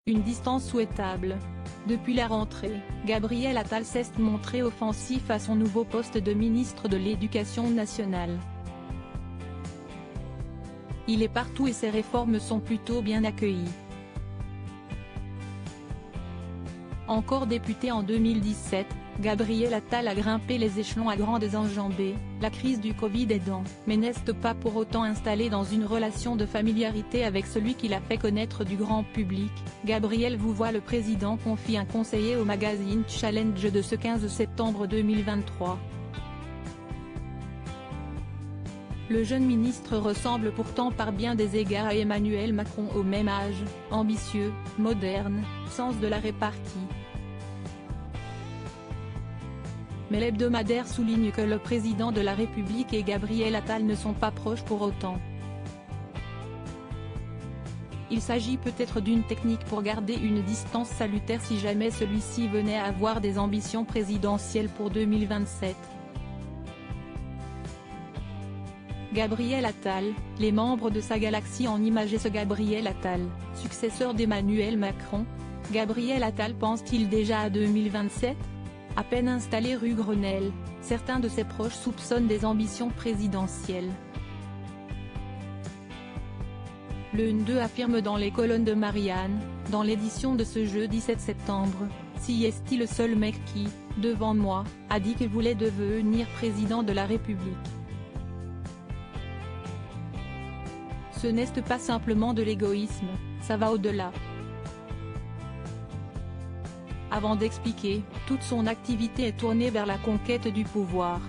une distance souhaitable. Depuis la rentrée, Gabriel Attal s'est montré offensif à son nouveau poste de ministre de l'Éducation nationale. Il est partout et ses réformes sont plutôt bien accueillies. Encore député en 2017, Gabriel Attal a grimpé les échelons à grandes enjambées, la crise du Covid aidant, mais n'est pas pour autant installé dans une relation de familiarité avec celui qui l'a fait connaître du grand public. Gabriel vous voit le président confie un conseiller au magazine Challenge de ce 15 septembre 2023. Le jeune ministre ressemble pourtant par bien des égards à Emmanuel Macron au même âge, ambitieux, moderne, sens de la répartie. Mais l'hebdomadaire souligne que le président de la République et Gabriel Attal ne sont pas proches pour autant. Il s'agit peut-être d'une technique pour garder une distance salutaire si jamais celui-ci venait à avoir des ambitions présidentielles pour 2027. Gabriel Attal, les membres de sa galaxie en imageaient ce Gabriel Attal, successeur d'Emmanuel Macron. Gabriel Attal pense-t-il déjà à 2027 ? À peine installé rue Grenelle, certains de ses proches soupçonnent des ambitions présidentielles. Le N2 affirme dans les colonnes de Marianne, dans l'édition de ce jeudi 7 septembre, « Si est-il le seul mec qui, devant moi, a dit qu'il voulait devenir président de la République ?» Ce n'est pas simplement de l'égoïsme, ça va au-delà. Avant d'expliquer, toute son activité est tournée vers la conquête du pouvoir.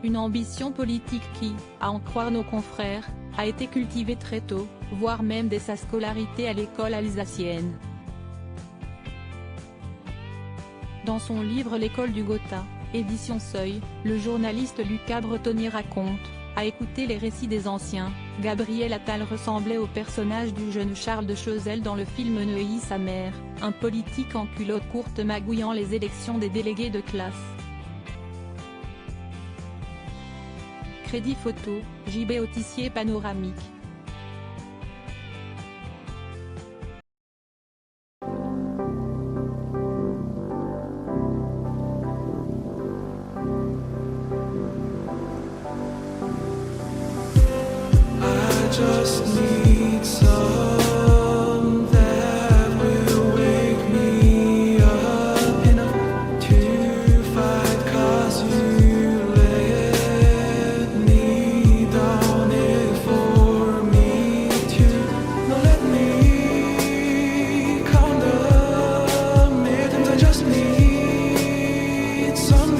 Une ambition politique qui, à en croire nos confrères, a été cultivée très tôt, voire même dès sa scolarité à l'école alsacienne. Dans son livre L'école du Gotha, édition Seuil, le journaliste Lucas Bretonnier raconte, à écouter les récits des anciens, Gabriel Attal ressemblait au personnage du jeune Charles de Chezelle dans le film Neuilly sa mère, un politique en culotte courte magouillant les élections des délégués de classe. Crédit photo, JB Autissier panoramique. Just need some that will wake me up enough to fight, 'cause you let me down it for me to not let me count the minutes. I just need some